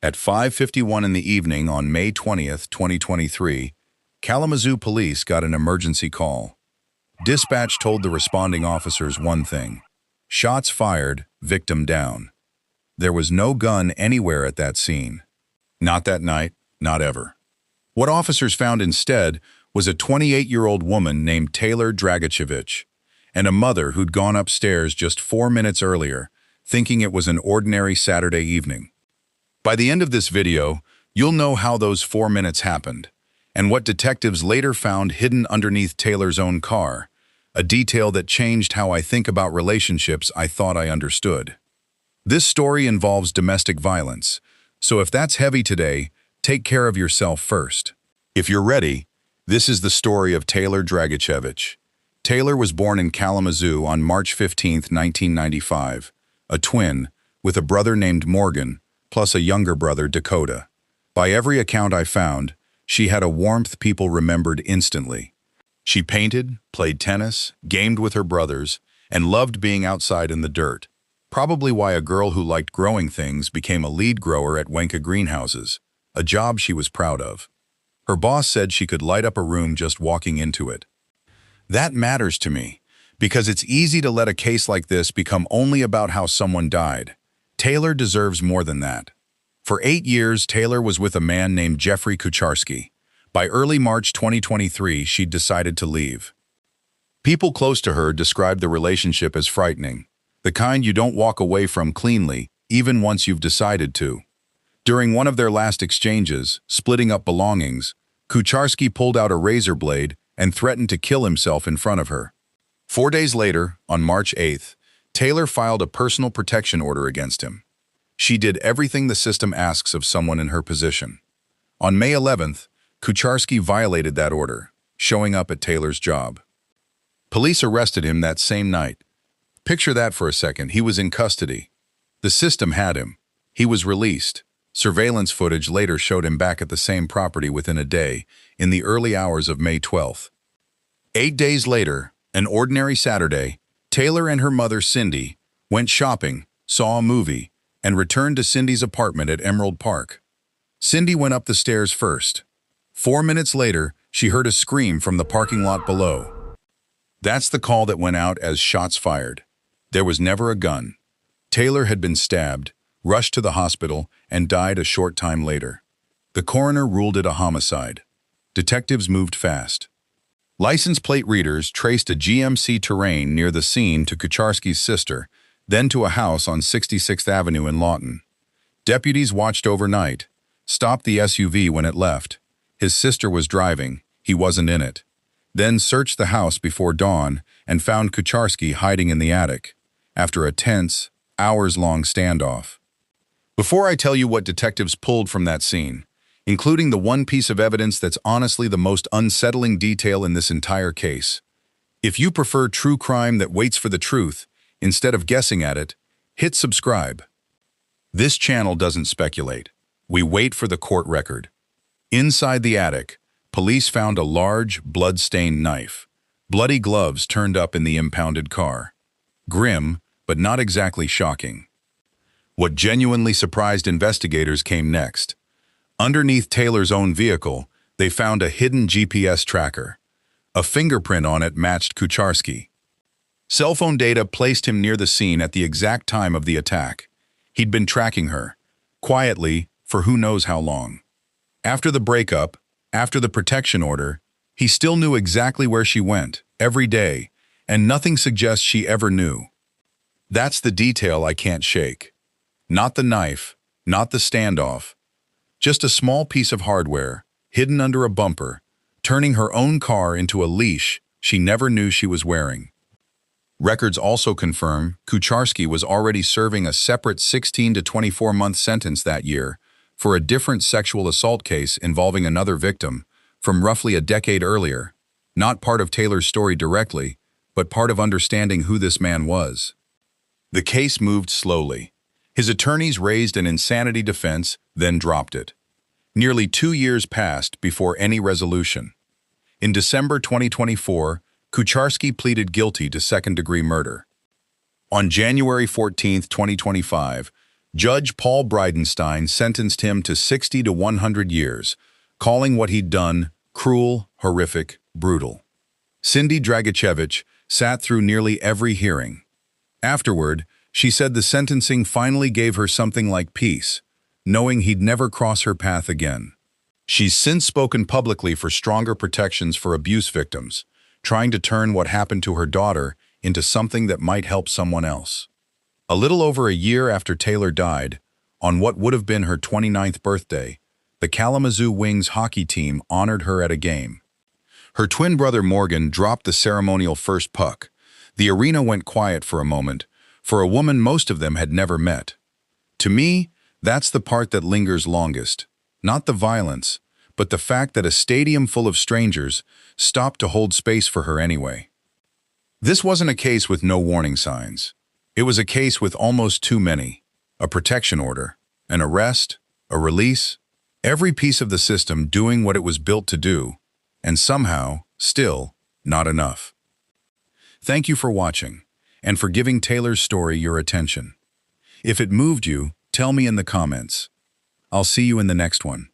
At 5:51 in the evening on May 20th, 2023, Kalamazoo police got an emergency call. Dispatch told the responding officers one thing: shots fired, victim down. There was no gun anywhere at that scene. Not that night, not ever. What officers found instead was a 28-year-old woman named Taylor Dragicevich and a mother who'd gone upstairs just 4 minutes earlier, thinking it was an ordinary Saturday evening. By the end of this video, you'll know how those 4 minutes happened, and what detectives later found hidden underneath Taylor's own car, a detail that changed how I think about relationships I thought I understood. This story involves domestic violence, so if that's heavy today, take care of yourself first. If you're ready, this is the story of Taylor Dragicevich. Taylor was born in Kalamazoo on March 15, 1995, a twin, with a brother named Morgan, plus a younger brother, Dakota. By every account I found, she had a warmth people remembered instantly. She painted, played tennis, gamed with her brothers, and loved being outside in the dirt. Probably why a girl who liked growing things became a lead grower at Wenka Greenhouses, a job she was proud of. Her boss said she could light up a room just walking into it. That matters to me, because it's easy to let a case like this become only about how someone died. Taylor deserves more than that. For 8 years, Taylor was with a man named Jeffrey Kucharski. By early March 2023, she'd decided to leave. People close to her described the relationship as frightening, the kind you don't walk away from cleanly, even once you've decided to. During one of their last exchanges, splitting up belongings, Kucharski pulled out a razor blade and threatened to kill himself in front of her. 4 days later, on March 8th, Taylor filed a personal protection order against him. She did everything the system asks of someone in her position. On May 11th, Kucharski violated that order, showing up at Taylor's job. Police arrested him that same night. Picture that for a second. He was in custody. The system had him. He was released. Surveillance footage later showed him back at the same property within a day, in the early hours of May 12th. 8 days later, an ordinary Saturday, Taylor and her mother, Cindy, went shopping, saw a movie, and returned to Cindy's apartment at Emerald Park. Cindy went up the stairs first. 4 minutes later, she heard a scream from the parking lot below. That's the call that went out as shots fired. There was never a gun. Taylor had been stabbed, rushed to the hospital, and died a short time later. The coroner ruled it a homicide. Detectives moved fast. License plate readers traced a GMC Terrain near the scene to Kucharski's sister, then to a house on 66th Avenue in Lawton. Deputies watched overnight, stopped the SUV when it left. His sister was driving, he wasn't in it. Then searched the house before dawn and found Kucharski hiding in the attic, after a tense, hours-long standoff. Before I tell you what detectives pulled from that scene, including the one piece of evidence that's honestly the most unsettling detail in this entire case, if you prefer true crime that waits for the truth, instead of guessing at it, hit subscribe. This channel doesn't speculate. We wait for the court record. Inside the attic, police found a large, blood-stained knife. Bloody gloves turned up in the impounded car. Grim, but not exactly shocking. What genuinely surprised investigators came next. Underneath Taylor's own vehicle, they found a hidden GPS tracker. A fingerprint on it matched Kucharski. Cell phone data placed him near the scene at the exact time of the attack. He'd been tracking her, quietly, for who knows how long. After the breakup, after the protection order, he still knew exactly where she went, every day, and nothing suggests she ever knew. That's the detail I can't shake. Not the knife, not the standoff, just a small piece of hardware, hidden under a bumper, turning her own car into a leash she never knew she was wearing. Records also confirm Kucharski was already serving a separate 16 to 24-month sentence that year for a different sexual assault case involving another victim from roughly a decade earlier, not part of Taylor's story directly, but part of understanding who this man was. The case moved slowly. His attorneys raised an insanity defense, then dropped it. Nearly 2 years passed before any resolution. In December 2024, Kucharski pleaded guilty to second-degree murder. On January 14, 2025, Judge Paul Bridenstine sentenced him to 60 to 100 years, calling what he'd done cruel, horrific, brutal. Cindy Dragicevich sat through nearly every hearing. Afterward, she said the sentencing finally gave her something like peace, knowing he'd never cross her path again. She's since spoken publicly for stronger protections for abuse victims, trying to turn what happened to her daughter into something that might help someone else. A little over a year after Taylor died, on what would have been her 29th birthday, the Kalamazoo Wings hockey team honored her at a game. Her twin brother Morgan dropped the ceremonial first puck. The arena went quiet for a moment, for a woman most of them had never met. To me, that's the part that lingers longest. Not the violence, but the fact that a stadium full of strangers stopped to hold space for her anyway. This wasn't a case with no warning signs. It was a case with almost too many. A protection order, an arrest, a release, every piece of the system doing what it was built to do, and somehow, still, not enough. Thank you for watching, and for giving Taylor's story your attention. If it moved you, tell me in the comments. I'll see you in the next one.